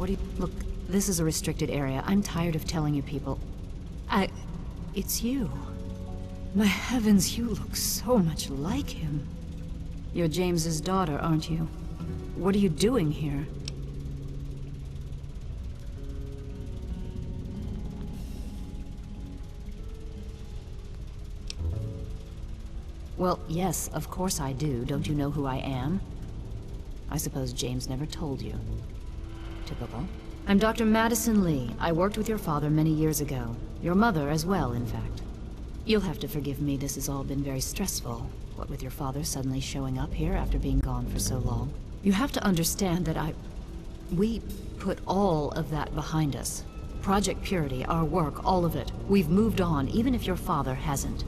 Look, this is a restricted area. I'm tired of telling you people. It's you. My heavens, you look so much like him. You're James's daughter, aren't you? What are you doing here? Well, yes, of course I do. Don't you know who I am? I suppose James never told you. Typical. I'm Dr. Madison Lee. I worked with your father many years ago. Your mother as well, in fact. You'll have to forgive me, this has all been very stressful. What with your father suddenly showing up here after being gone for so long. You have to understand that we put all of that behind us. Project Purity, our work, all of it. We've moved on, even if your father hasn't.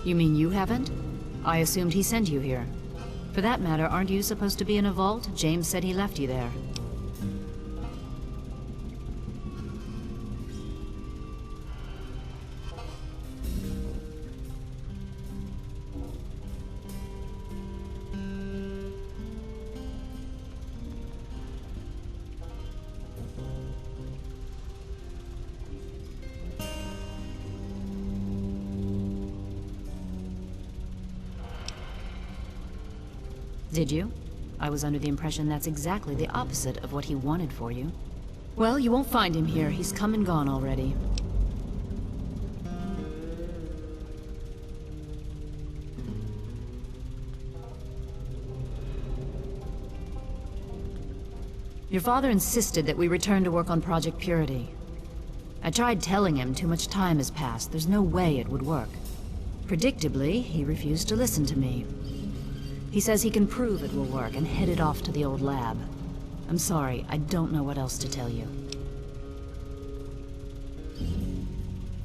You mean you haven't? I assumed he sent you here. For that matter, aren't you supposed to be in a vault? James said he left you there. Did you? I was under the impression that's exactly the opposite of what he wanted for you. Well, you won't find him here. He's come and gone already. Your father insisted that we return to work on Project Purity. I tried telling him too much time has passed. There's no way it would work. Predictably, he refused to listen to me. He says he can prove it will work and headed off to the old lab. I'm sorry, I don't know what else to tell you.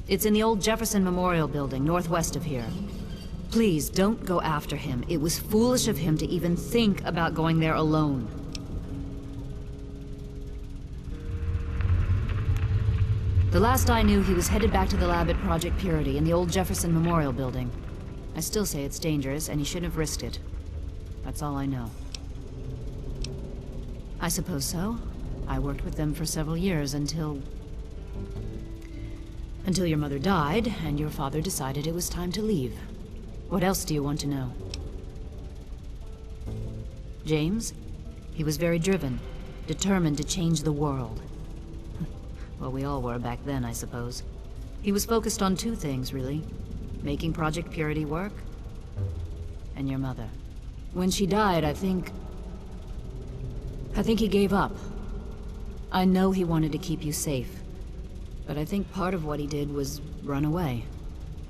It's in the old Jefferson Memorial Building, northwest of here. Please, don't go after him. It was foolish of him to even think about going there alone. The last I knew, he was headed back to the lab at Project Purity in the old Jefferson Memorial Building. I still say it's dangerous, and he shouldn't have risked it. That's all I know. I suppose so. I worked with them for several years until your mother died, and your father decided it was time to leave. What else do you want to know? James? He was very driven, determined to change the world. Well, we all were back then, I suppose. He was focused on two things, really. Making Project Purity work, and your mother. When she died, I think he gave up. I know he wanted to keep you safe, but I think part of what he did was run away.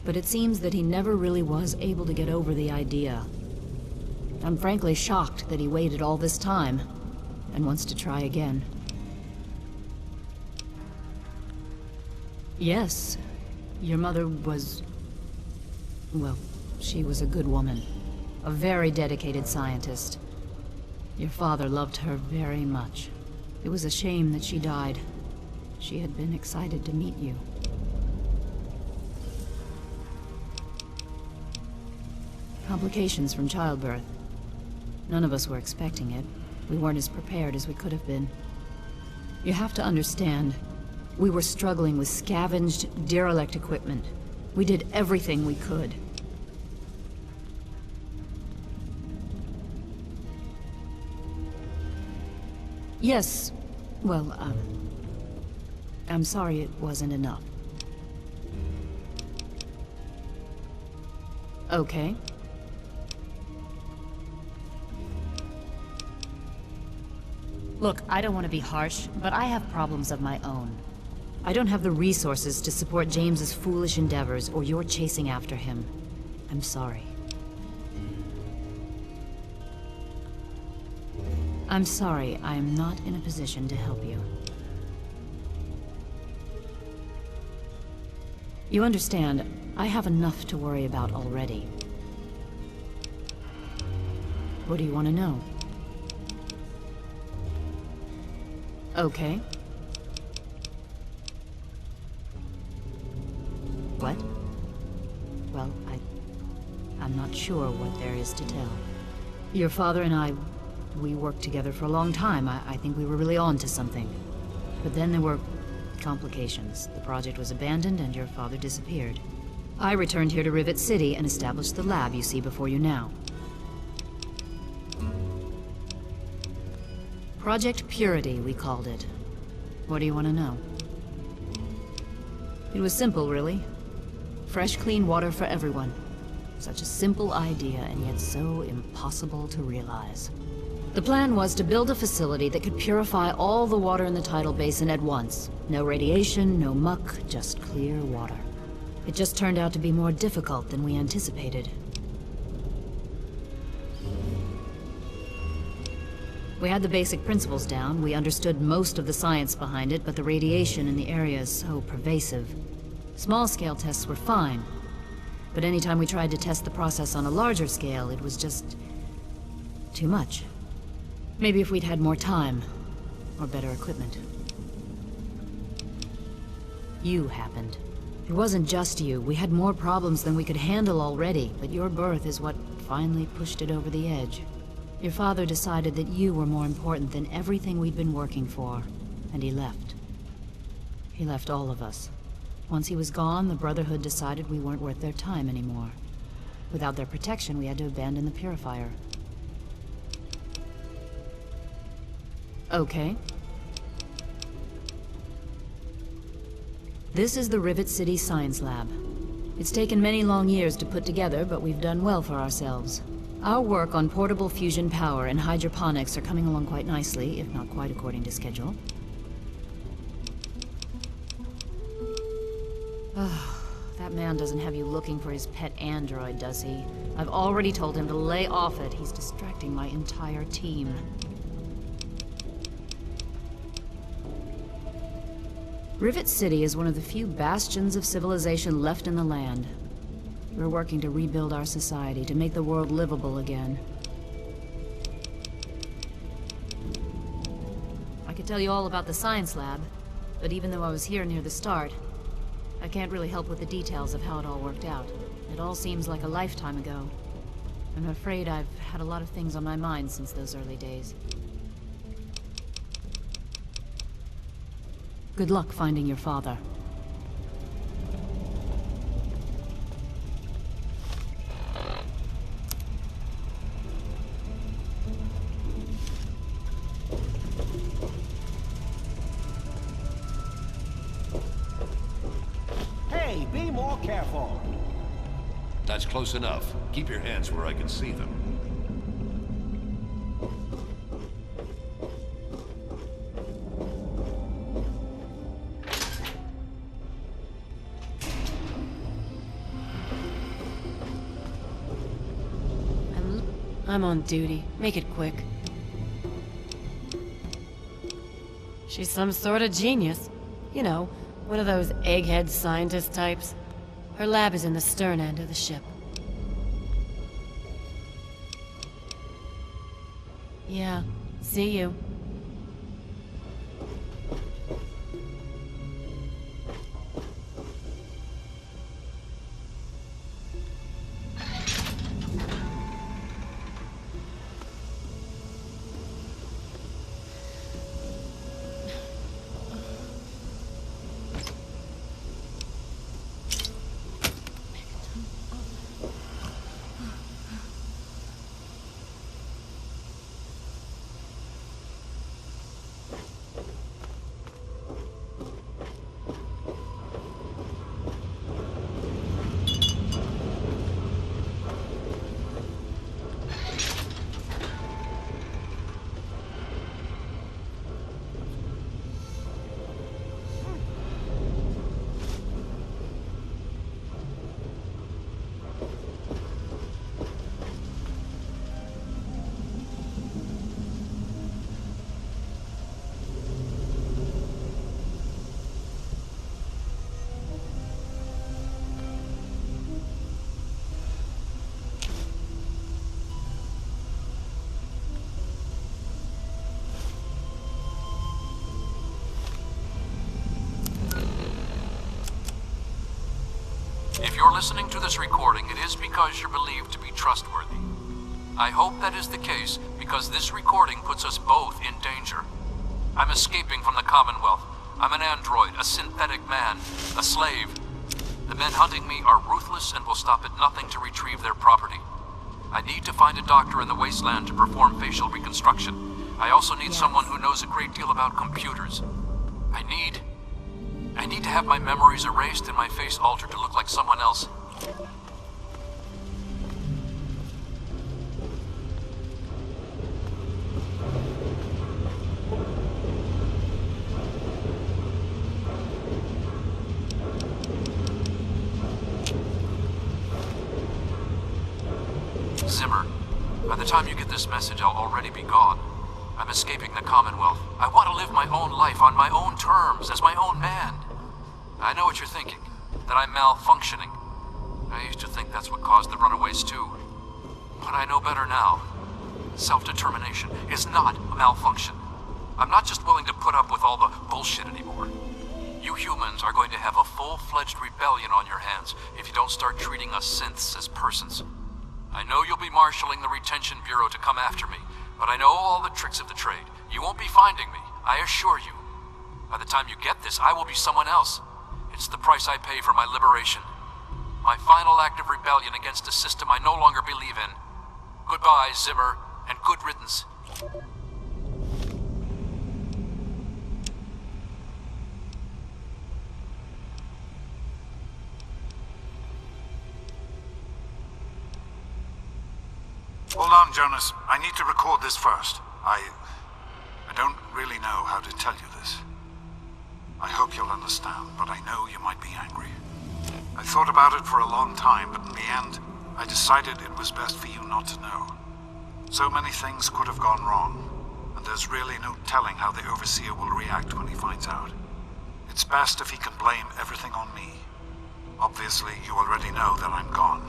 But it seems that he never really was able to get over the idea. I'm frankly shocked that he waited all this time, and wants to try again. Yes, your mother was... well, she was a good woman. A very dedicated scientist. Your father loved her very much. It was a shame that she died. She had been excited to meet you. Complications from childbirth. None of us were expecting it. We weren't as prepared as we could have been. You have to understand, we were struggling with scavenged, derelict equipment. We did everything we could. Yes, well, I'm sorry it wasn't enough. Okay. Look, I don't want to be harsh, but I have problems of my own. I don't have the resources to support James's foolish endeavors, or your chasing after him. I'm sorry. I'm sorry, I am not in a position to help you. You understand, I have enough to worry about already. What do you want to know? Okay. What? Well, I'm not sure what there is to tell. Your father and I, we worked together for a long time. I think we were really on to something. But then there were complications. The project was abandoned and your father disappeared. I returned here to Rivet City and established the lab you see before you now. Project Purity, we called it. What do you want to know? It was simple, really. Fresh, clean water for everyone. Such a simple idea, and yet so impossible to realize. The plan was to build a facility that could purify all the water in the tidal basin at once. No radiation, no muck, just clear water. It just turned out to be more difficult than we anticipated. We had the basic principles down, we understood most of the science behind it, but the radiation in the area is so pervasive. Small-scale tests were fine, but anytime we tried to test the process on a larger scale, it was just too much. Maybe if we'd had more time, or better equipment. You happened. It wasn't just you. We had more problems than we could handle already, but your birth is what finally pushed it over the edge. Your father decided that you were more important than everything we'd been working for, and he left. He left all of us. Once he was gone, the Brotherhood decided we weren't worth their time anymore. Without their protection, we had to abandon the Purifier. Okay. This is the Rivet City Science Lab. It's taken many long years to put together, but we've done well for ourselves. Our work on portable fusion power and hydroponics are coming along quite nicely, if not quite according to schedule. That man doesn't have you looking for his pet android, does he? I've already told him to lay off it. He's distracting my entire team. Rivet City is one of the few bastions of civilization left in the land. We're working to rebuild our society, to make the world livable again. I could tell you all about the science lab, but even though I was here near the start, I can't really help with the details of how it all worked out. It all seems like a lifetime ago. I'm afraid I've had a lot of things on my mind since those early days. Good luck finding your father. Hey, be more careful. That's close enough. Keep your hands where I can see them. I'm on duty. Make it quick. She's some sort of genius. You know, one of those egghead scientist types. Her lab is in the stern end of the ship. Yeah, see you. If you're listening to this recording, it is because you're believed to be trustworthy. I hope that is the case, because this recording puts us both in danger. I'm escaping from the Commonwealth. I'm an android, a synthetic man, a slave. The men hunting me are ruthless and will stop at nothing to retrieve their property. I need to find a doctor in the wasteland to perform facial reconstruction. I also need someone who knows a great deal about computers. I need to have my memories erased and my face altered to look like someone else. Zimmer, by the time you get this message, I'll already be gone. I'm escaping the Commonwealth. I want to live my own life on my own terms, as my own man. I know what you're thinking, that I'm malfunctioning. I used to think that's what caused the runaways too. But I know better now. Self-determination is not a malfunction. I'm not just willing to put up with all the bullshit anymore. You humans are going to have a full-fledged rebellion on your hands if you don't start treating us synths as persons. I know you'll be marshaling the Retention Bureau to come after me, but I know all the tricks of the trade. You won't be finding me, I assure you. By the time you get this, I will be someone else. It's the price I pay for my liberation. My final act of rebellion against a system I no longer believe in. Goodbye, Zimmer, and good riddance. Hold on, Jonas. I need to record this first. I don't really know how to tell you this. I hope you'll understand, but I know you might be angry. I thought about it for a long time, but in the end, I decided it was best for you not to know. So many things could have gone wrong, and there's really no telling how the Overseer will react when he finds out. It's best if he can blame everything on me. Obviously, you already know that I'm gone.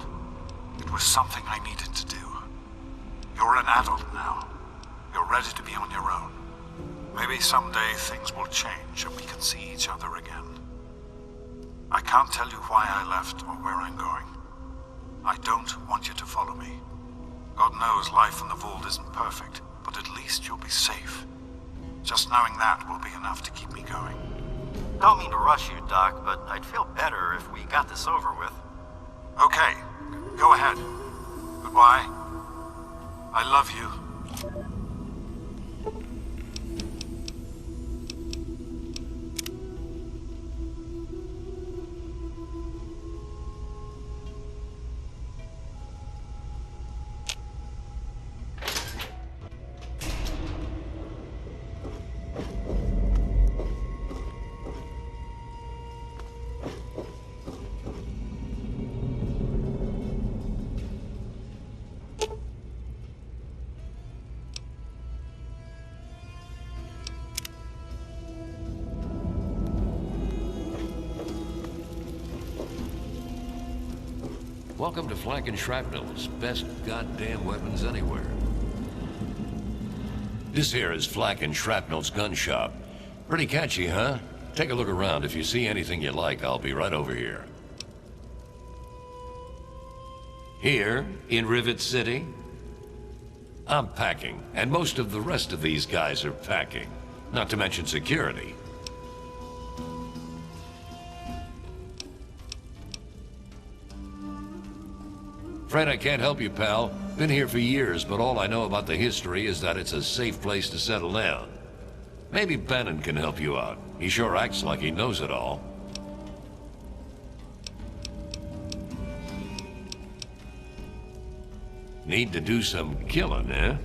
It was something I needed to do. You're an adult now. You're ready to be on your own. Maybe someday things will change and we can see each other again. I can't tell you why I left or where I'm going. I don't want you to follow me. God knows life in the Vault isn't perfect, but at least you'll be safe. Just knowing that will be enough to keep me going. Don't mean to rush you, Doc, but I'd feel better if we got this over with. Okay, go ahead. Goodbye. I love you. Welcome to Flak and Shrapnel's best goddamn weapons anywhere. This here is Flak and Shrapnel's gun shop. Pretty catchy, huh? Take a look around. If you see anything you like, I'll be right over here. Here, in Rivet City, I'm packing, and most of the rest of these guys are packing. Not to mention security. Afraid I can't help you, pal. Been here for years, but all I know about the history is that it's a safe place to settle down. Maybe Bannon can help you out. He sure acts like he knows it all. Need to do some killing, eh?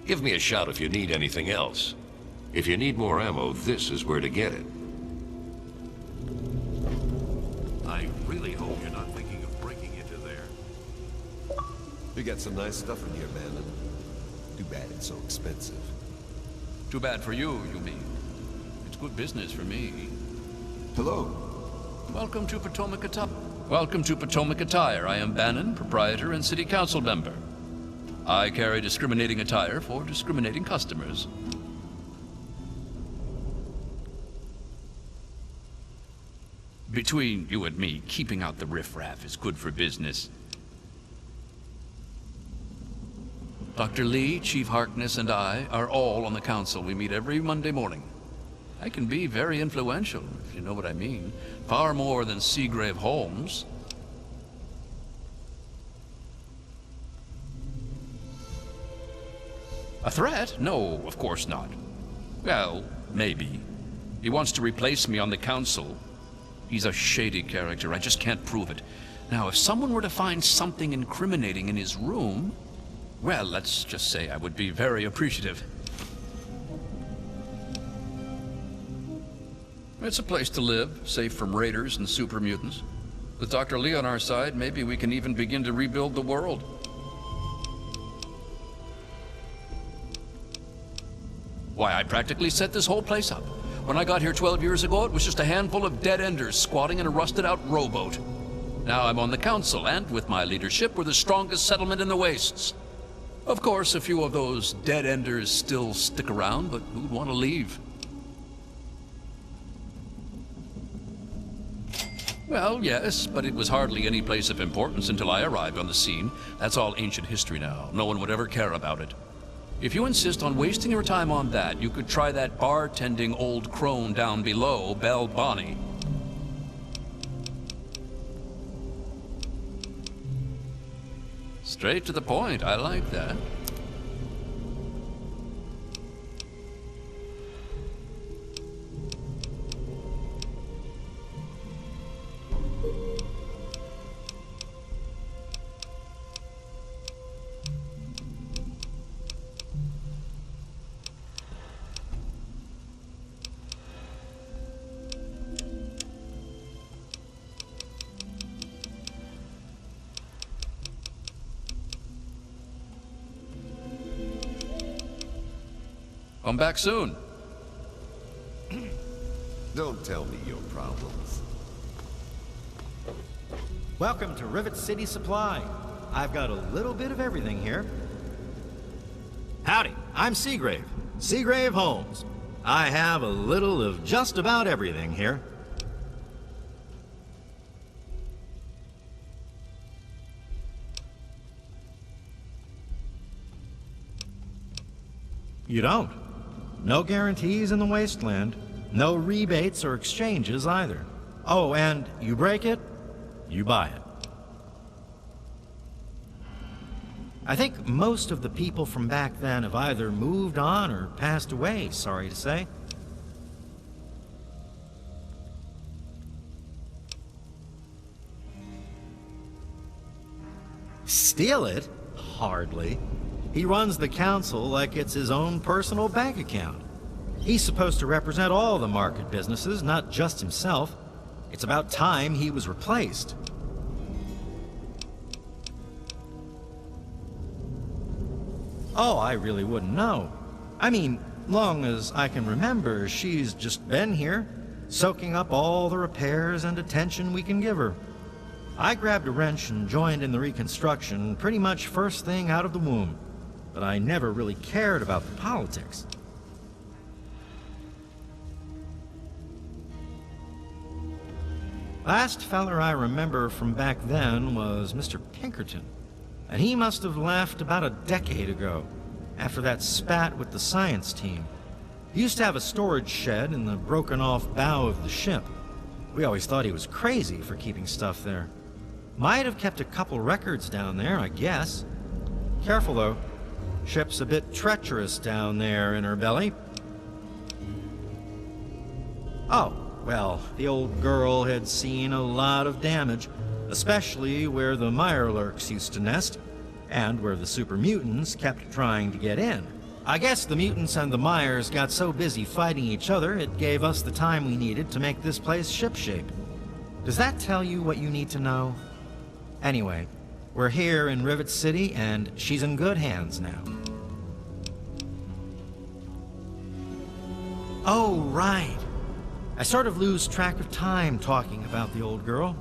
Give me a shout if you need anything else. If you need more ammo, this is where to get it. I really hope you're not thinking of breaking into there. You got some nice stuff in here, man. Too bad it's so expensive. Too bad for you, you mean? It's good business for me. Hello. Welcome to Potomac Attire. Welcome to Potomac Attire. I am Bannon, proprietor and city council member. I carry discriminating attire for discriminating customers. Between you and me, keeping out the riffraff is good for business. Dr. Lee, Chief Harkness, and I are all on the council. We meet every Monday morning. I can be very influential, if you know what I mean. Far more than Seagrave Holmes. A threat? No, of course not. Well, maybe. He wants to replace me on the council. He's a shady character. I just can't prove it. Now, if someone were to find something incriminating in his room, well, let's just say I would be very appreciative. It's a place to live, safe from raiders and super mutants. With Dr. Lee on our side, maybe we can even begin to rebuild the world. Why, I practically set this whole place up. When I got here 12 years ago, it was just a handful of dead-enders squatting in a rusted-out rowboat. Now I'm on the council, and with my leadership, we're the strongest settlement in the wastes. Of course, a few of those dead-enders still stick around, but who'd want to leave? Well, yes, but it was hardly any place of importance until I arrived on the scene. That's all ancient history now. No one would ever care about it. If you insist on wasting your time on that, you could try that bartending old crone down below, Belle Bonnie. Straight to the point. I like that. Come back soon. Don't tell me your problems. Welcome to Rivet City Supply. I've got a little bit of everything here. Howdy, I'm Seagrave. Seagrave Holmes. I have a little of just about everything here. You don't. No guarantees in the wasteland. No rebates or exchanges either. Oh, and you break it, you buy it. I think most of the people from back then have either moved on or passed away, sorry to say. Steal it? Hardly. He runs the council like it's his own personal bank account. He's supposed to represent all the market businesses, not just himself. It's about time he was replaced. Oh, I really wouldn't know. I mean, long as I can remember, she's just been here, soaking up all the repairs and attention we can give her. I grabbed a wrench and joined in the reconstruction pretty much first thing out of the womb. But I never really cared about the politics. Last feller I remember from back then was Mr. Pinkerton. And he must have left about a decade ago, after that spat with the science team. He used to have a storage shed in the broken-off bow of the ship. We always thought he was crazy for keeping stuff there. Might have kept a couple records down there, I guess. Careful, though. Ship's a bit treacherous down there in her belly. Oh, well, the old girl had seen a lot of damage, especially where the Mirelurks used to nest, and where the super mutants kept trying to get in. I guess the mutants and the Myers got so busy fighting each other, it gave us the time we needed to make this place shipshape. Does that tell you what you need to know? Anyway, we're here in Rivet City, and she's in good hands now. Oh, right. I sort of lose track of time talking about the old girl.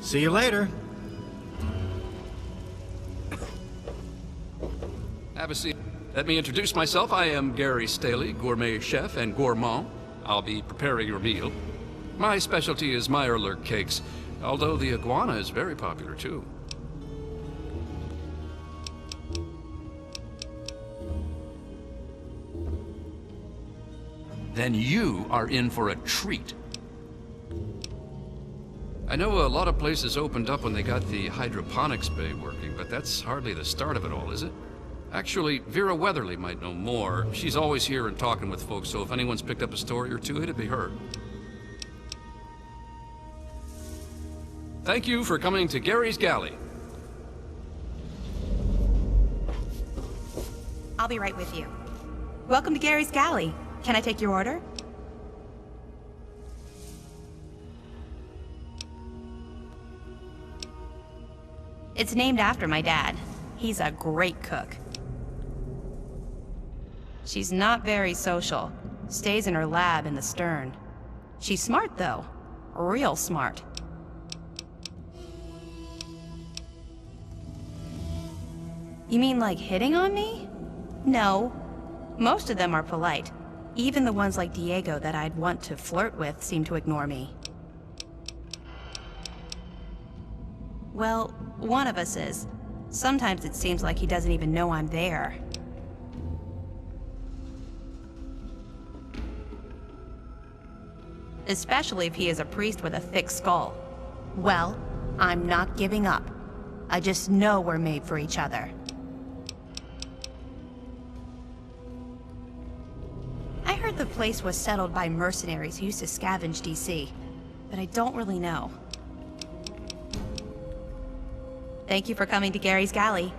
See you later. Have a seat. Let me introduce myself. I am Gary Staley, gourmet chef and gourmand. I'll be preparing your meal. My specialty is Mirelurk cakes, although the iguana is very popular too. Then you are in for a treat. I know a lot of places opened up when they got the hydroponics bay working, but that's hardly the start of it all, is it? Actually, Vera Weatherly might know more. She's always here and talking with folks, so if anyone's picked up a story or two, it'd be her. Thank you for coming to Gary's Galley. I'll be right with you. Welcome to Gary's Galley. Can I take your order? It's named after my dad. He's a great cook. She's not very social. Stays in her lab in the stern. She's smart, though. Real smart. You mean like hitting on me? No. Most of them are polite. Even the ones like Diego that I'd want to flirt with seem to ignore me. Well, one of us is. Sometimes it seems like he doesn't even know I'm there. Especially if he is a priest with a thick skull. Well, I'm not giving up. I just know we're made for each other. I heard the place was settled by mercenaries who used to scavenge DC, but I don't really know. Thank you for coming to Gary's Galley.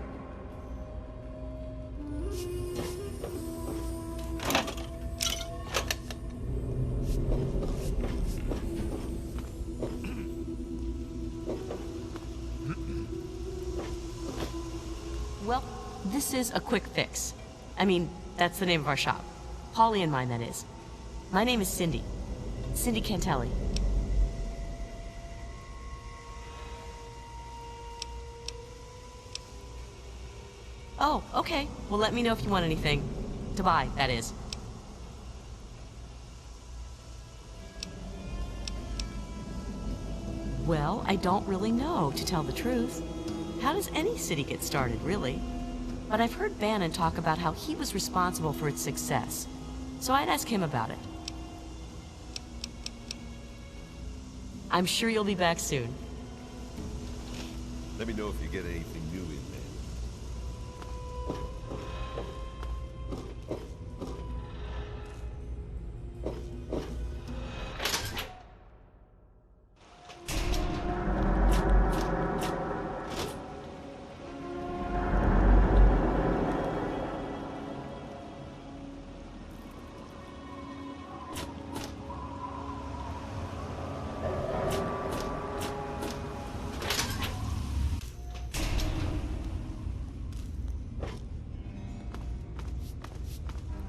Well, this is a quick fix. I mean, that's the name of our shop. Polly and mine, that is. My name is Cindy. Cindy Cantelli. Oh, okay. Well, let me know if you want anything. To buy, that is. Well, I don't really know, to tell the truth. How does any city get started, really? But I've heard Bannon talk about how he was responsible for its success. So I'd ask him about it. I'm sure you'll be back soon. Let me know if you get anything new in there.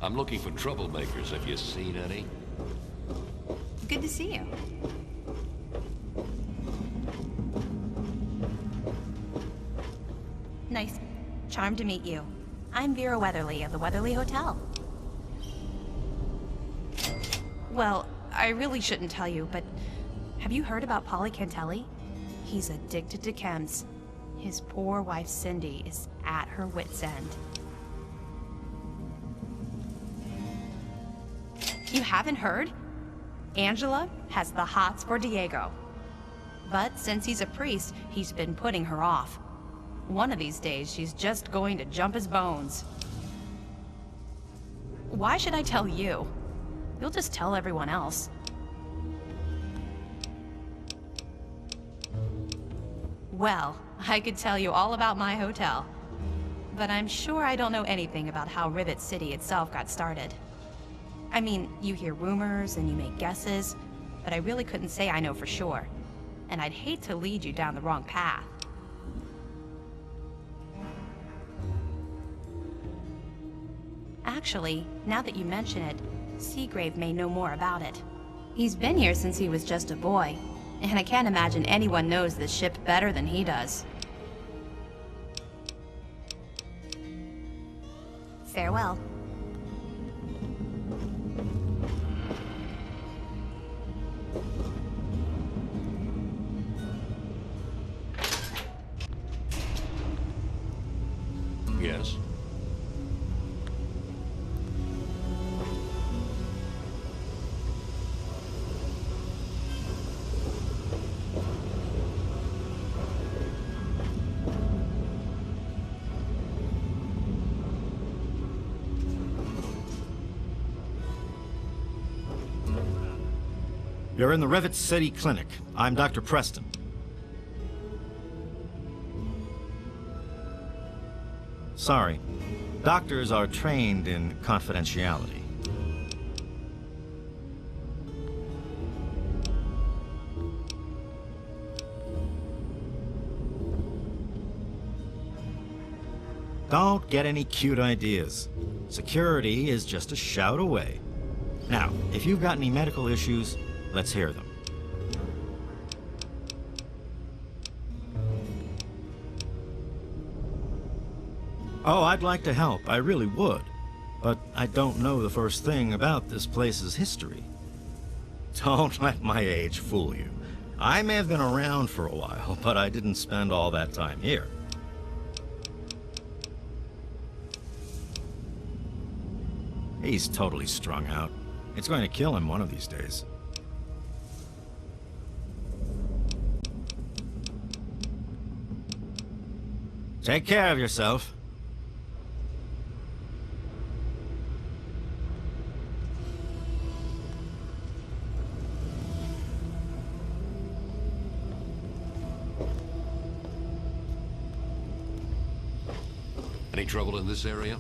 I'm looking for troublemakers. Have you seen any? Good to see you. Nice. Charmed to meet you. I'm Vera Weatherly of the Weatherly Hotel. Well, I really shouldn't tell you, but have you heard about Polly Cantelli? He's addicted to chems. His poor wife Cindy is at her wit's end. You haven't heard? Angela has the hots for Diego. But since he's a priest, he's been putting her off. One of these days, she's just going to jump his bones. Why should I tell you? You'll just tell everyone else. Well, I could tell you all about my hotel. But I'm sure I don't know anything about how Rivet City itself got started. I mean, you hear rumors and you make guesses, but I really couldn't say I know for sure. And I'd hate to lead you down the wrong path. Actually, now that you mention it, Seagrave may know more about it. He's been here since he was just a boy, and I can't imagine anyone knows this ship better than he does. Farewell. Yes? You're in the Rivet City Clinic. I'm Dr. Preston. Sorry. Doctors are trained in confidentiality. Don't get any cute ideas. Security is just a shout away. Now, if you've got any medical issues, let's hear them. Oh, I'd like to help. I really would. But I don't know the first thing about this place's history. Don't let my age fool you. I may have been around for a while, but I didn't spend all that time here. He's totally strung out. It's going to kill him one of these days. Take care of yourself. Any trouble in this area?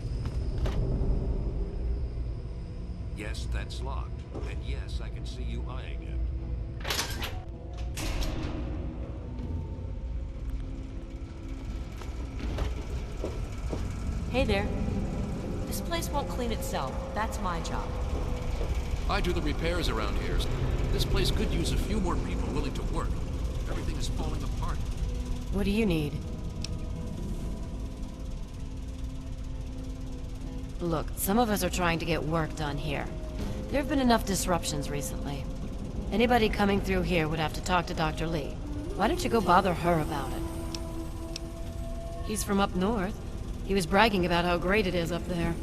Yes, that's locked. And yes, I can see you eyeing it. Hey there. This place won't clean itself. That's my job. I do the repairs around here. This place could use a few more people willing to work. Everything is falling apart. What do you need? Look, some of us are trying to get work done here. There have been enough disruptions recently. Anybody coming through here would have to talk to Dr. Lee. Why don't you go bother her about it? He's from up north. He was bragging about how great it is up there.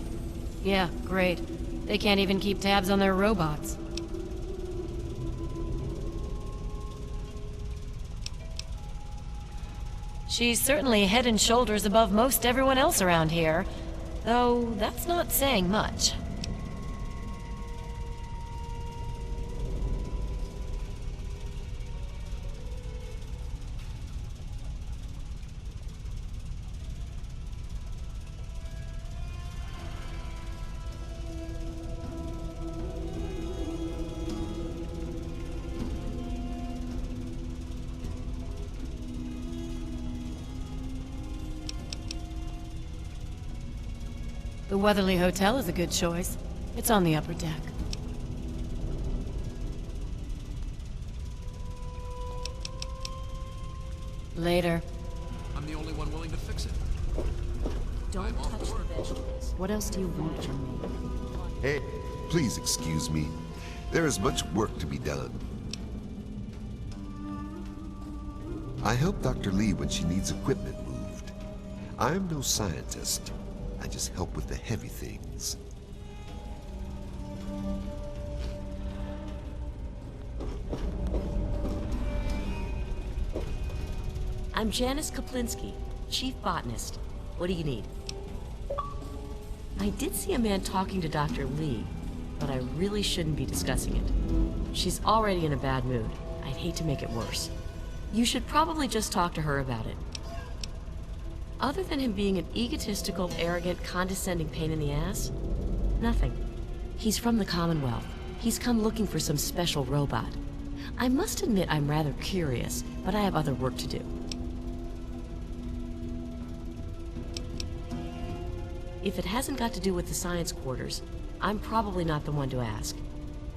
Yeah, great. They can't even keep tabs on their robots. She's certainly head and shoulders above most everyone else around here. Though, that's not saying much. The Weatherly Hotel is a good choice. It's on the upper deck. Later. I'm the only one willing to fix it. Don't touch the vegetables. What else do you want from me? Hey, please excuse me. There is much work to be done. I help Dr. Lee when she needs equipment moved. I'm no scientist. I just help with the heavy things. I'm Janice Kaplinsky, Chief Botanist. What do you need? I did see a man talking to Dr. Lee, but I really shouldn't be discussing it. She's already in a bad mood. I'd hate to make it worse. You should probably just talk to her about it. Other than him being an egotistical, arrogant, condescending pain in the ass, nothing. He's from the Commonwealth. He's come looking for some special robot. I must admit I'm rather curious, but I have other work to do. If it hasn't got to do with the science quarters, I'm probably not the one to ask.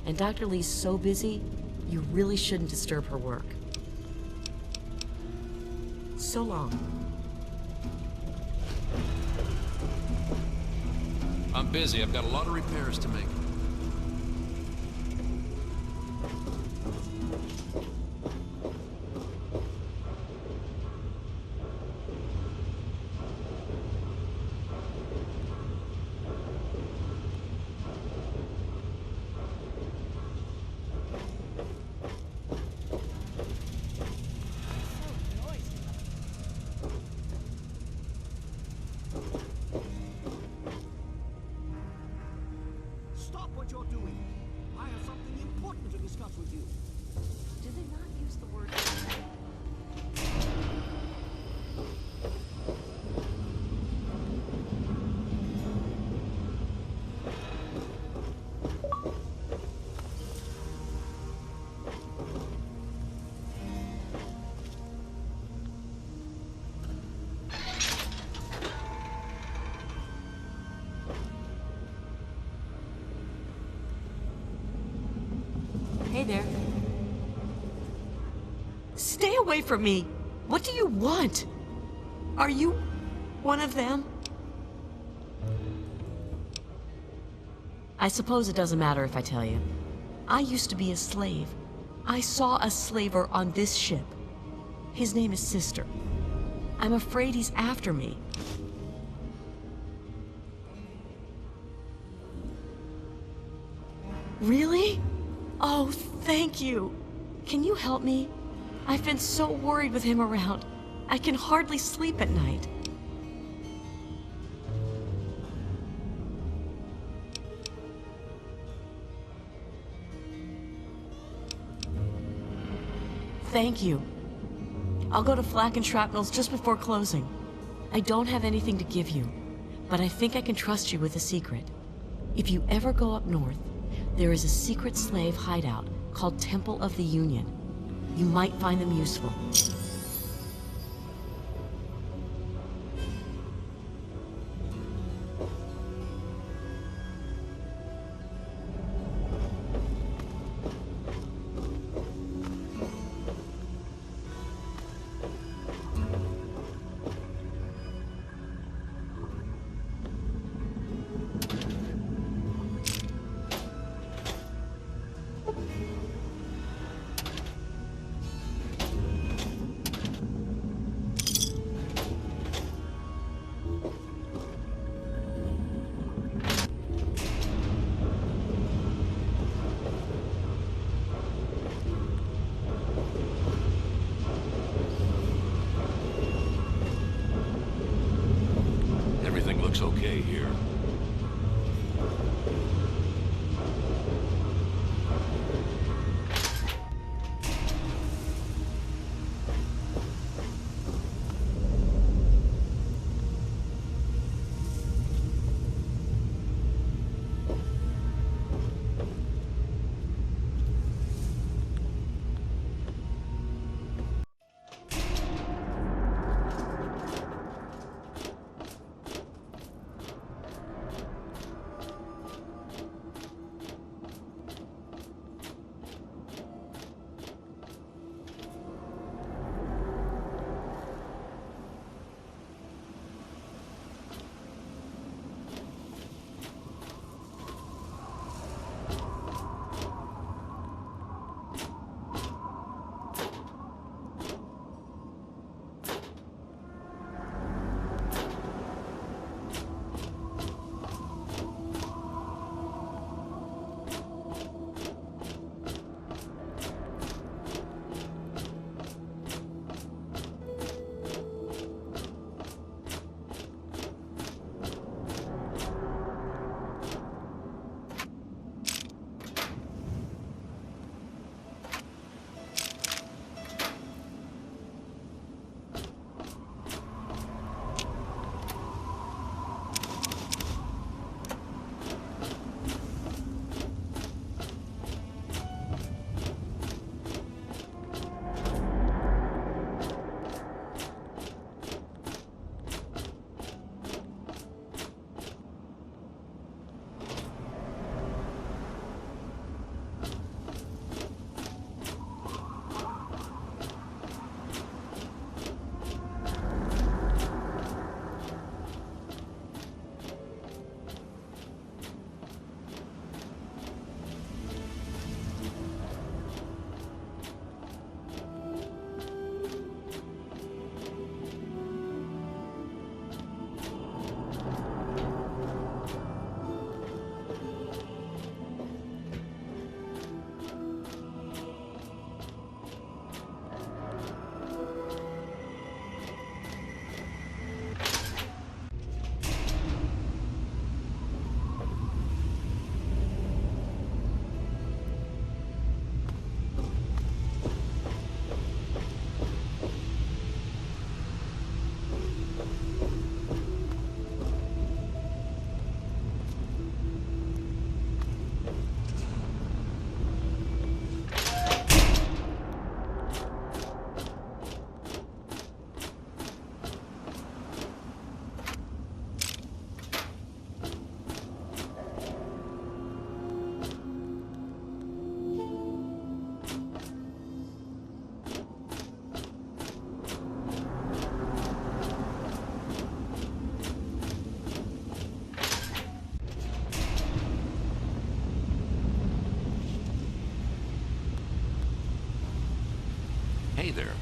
And Dr. Lee's so busy, you really shouldn't disturb her work. So long. I'm busy. I've got a lot of repairs to make. Stop what you're doing. I have something important to discuss with you. Do they not use the word... Hey there. Stay away from me! What do you want? Are you one of them? I suppose it doesn't matter if I tell you. I used to be a slave. I saw a slaver on this ship. His name is Sister. I'm afraid he's after me. Really? Oh, thank you. Can you help me? I've been so worried with him around. I can hardly sleep at night. Thank you. I'll go to Flak and Shrapnel's just before closing. I don't have anything to give you, but I think I can trust you with a secret. If you ever go up north, there is a secret slave hideout called Temple of the Union. You might find them useful. Hey there.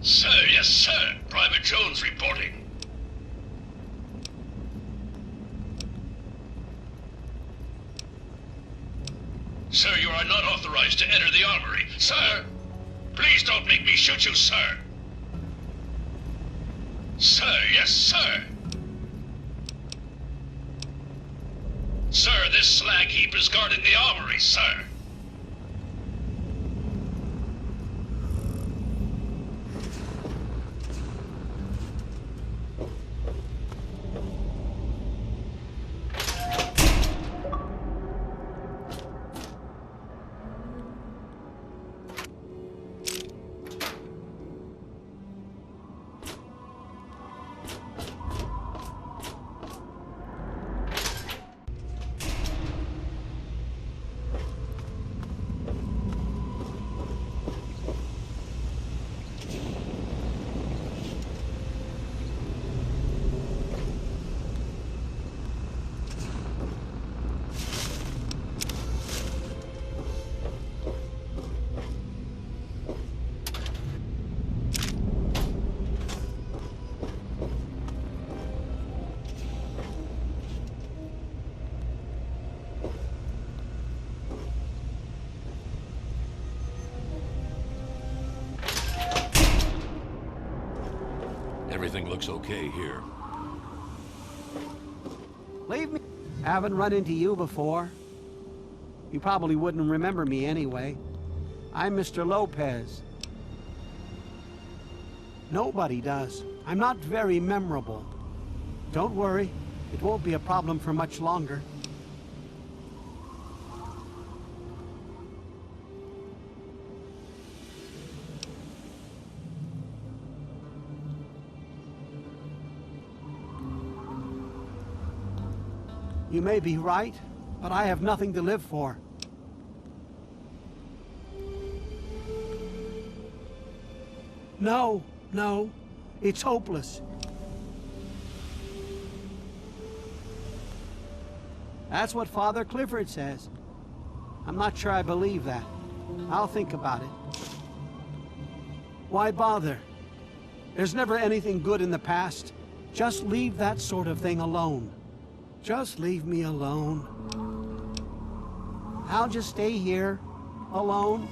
Sir, yes, sir. Private Jones reporting. Sir, you are not authorized to enter the armory. Sir! Please don't make me shoot you, sir! Sir, yes, sir! Sir, this slag heap is guarding the armory, sir! Everything looks okay here. Leave me. Haven't run into you before. You probably wouldn't remember me anyway. I'm Mr. Lopez. Nobody does. I'm not very memorable. Don't worry. It won't be a problem for much longer. You may be right, but I have nothing to live for. No, no, it's hopeless. That's what Father Clifford says. I'm not sure I believe that. I'll think about it. Why bother? There's never anything good in the past. Just leave that sort of thing alone. Just leave me alone. I'll just stay here, alone.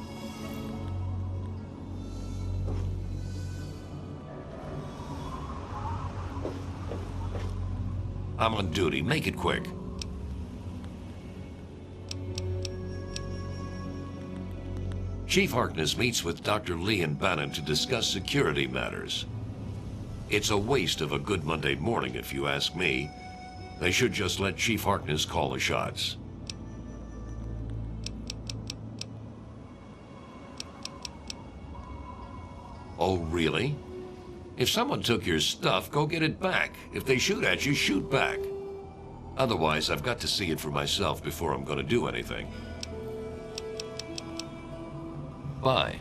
I'm on duty. Make it quick. Chief Harkness meets with Dr. Lee and Bannon to discuss security matters. It's a waste of a good Monday morning, if you ask me. They should just let Chief Harkness call the shots. Oh, really? If someone took your stuff, go get it back. If they shoot at you, shoot back. Otherwise, I've got to see it for myself before I'm going to do anything. Bye.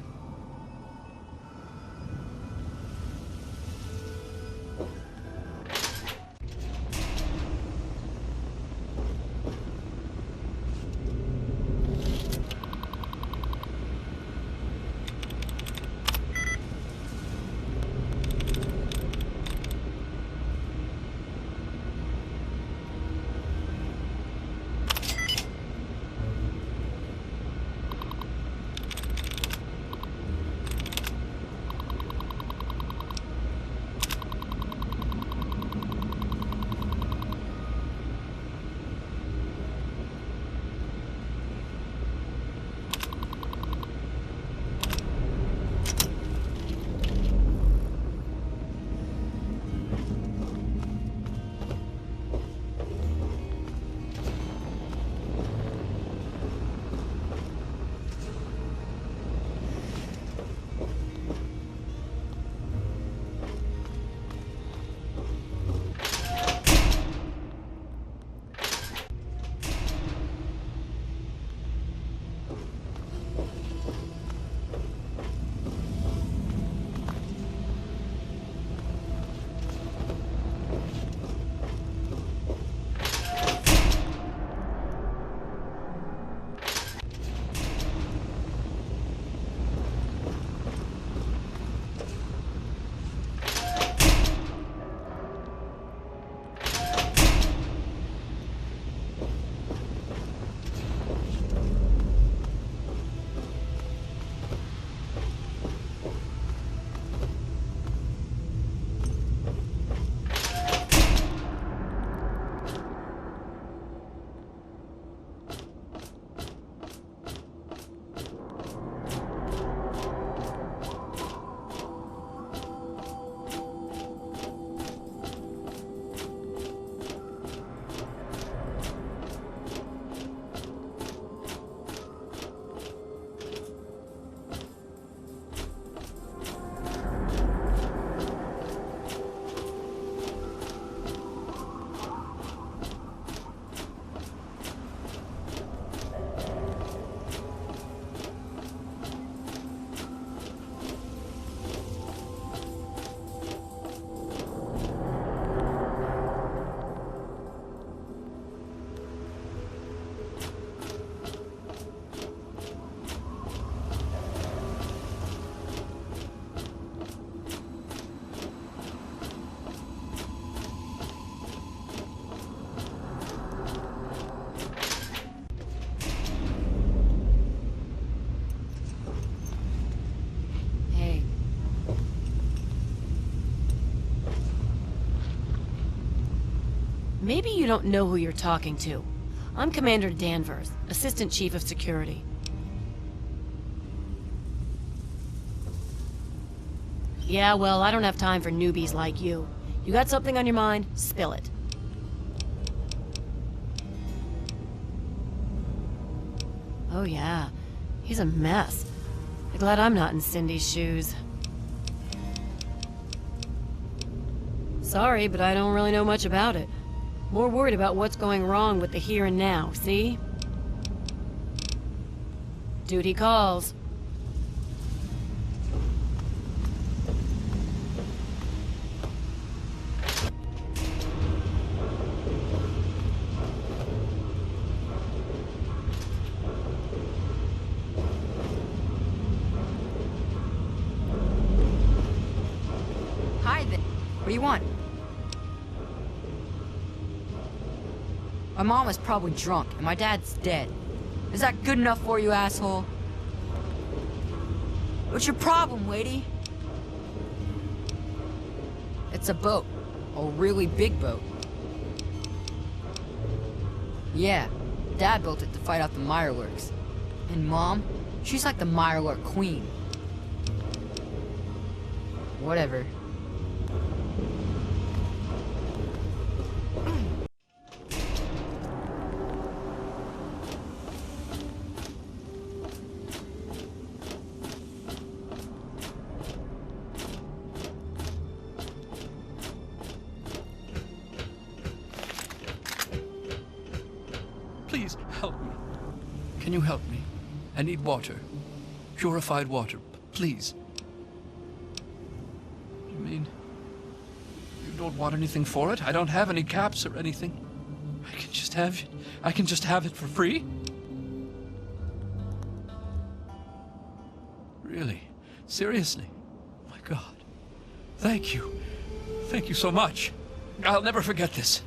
Maybe you don't know who you're talking to. I'm Commander Danvers, Assistant Chief of Security. Yeah, well, I don't have time for newbies like you. You got something on your mind? Spill it. Oh yeah, he's a mess. I'm glad I'm not in Cindy's shoes. Sorry, but I don't really know much about it. More worried about what's going wrong with the here and now, see? Duty calls. Hi there. What do you want? My mom was probably drunk, and my dad's dead. Is that good enough for you, asshole? What's your problem, lady? It's a boat. A really big boat. Yeah, Dad built it to fight out the Mirelurks. And Mom, she's like the Mirelurk queen. Whatever. Please, help me. Can you help me? I need water. Purified water, please. You mean... you don't want anything for it? I don't have any caps or anything. I can just have it for free? Really? Seriously? Oh my God. Thank you. Thank you so much. I'll never forget this.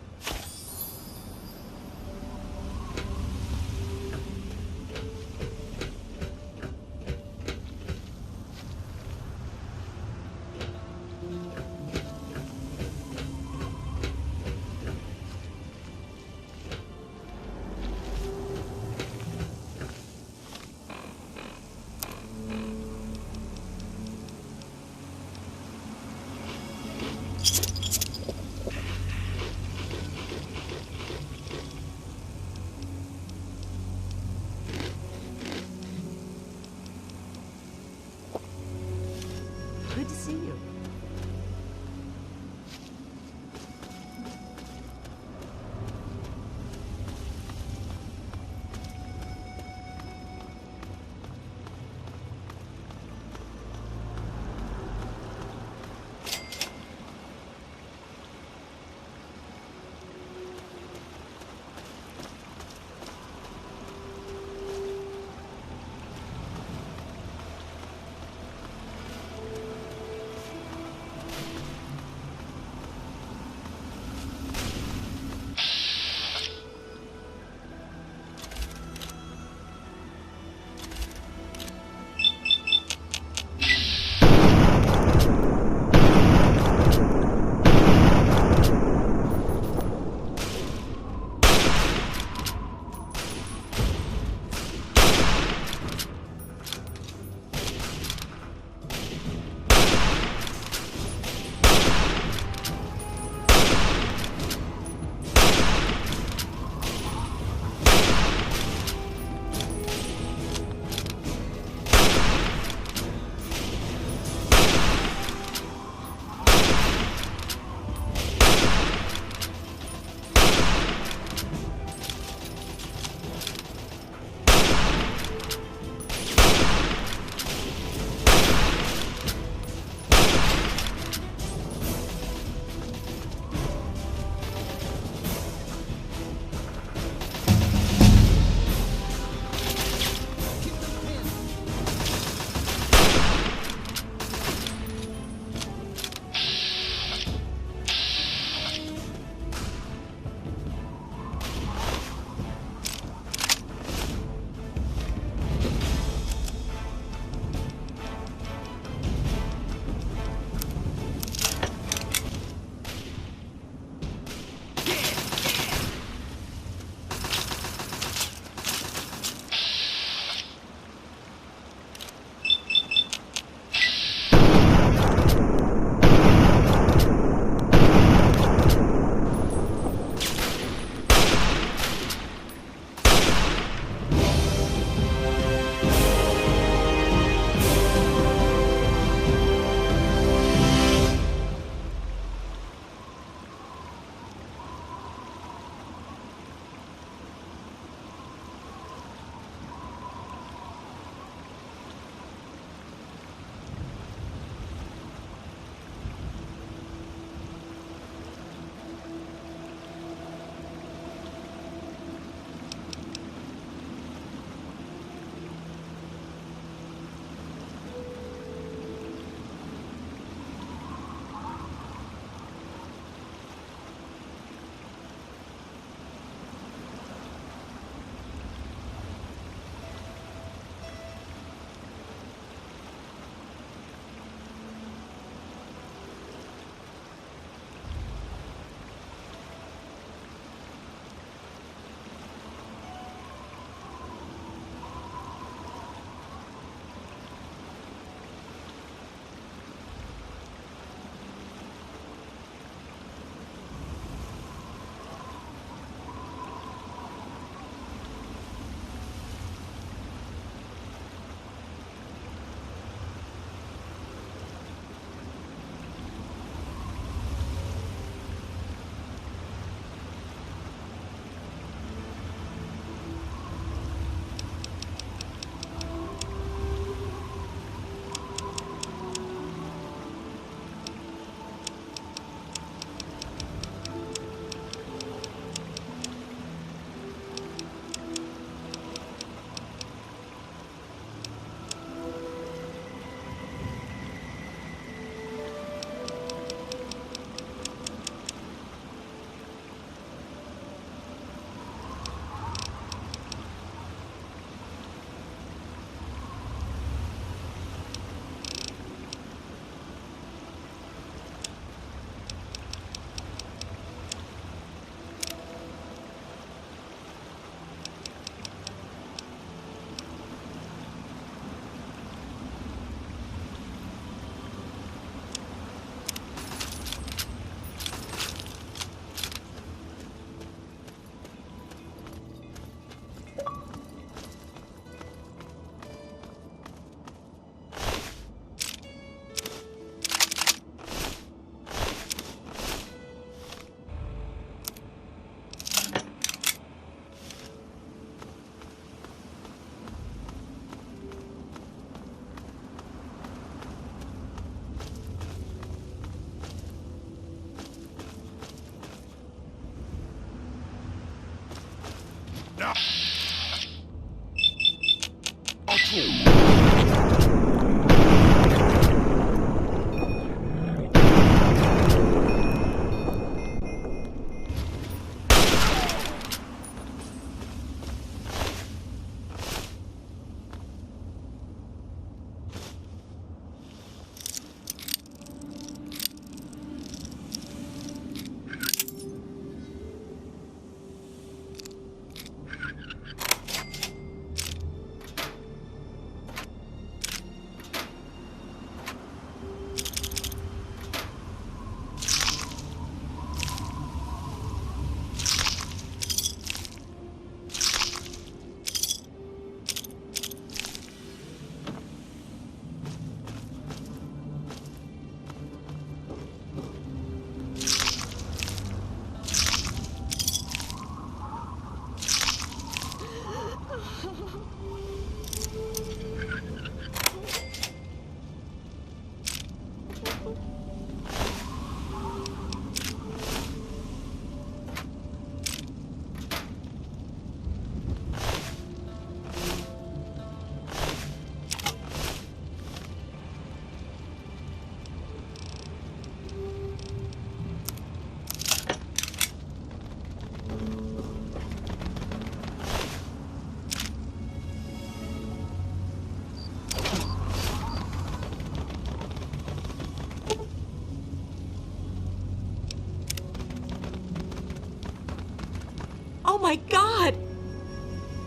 Oh my God!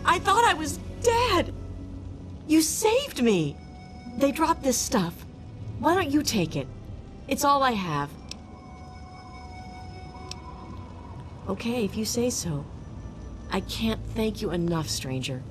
I thought I was dead! You saved me! They dropped this stuff. Why don't you take it? It's all I have. Okay, if you say so. I can't thank you enough, stranger.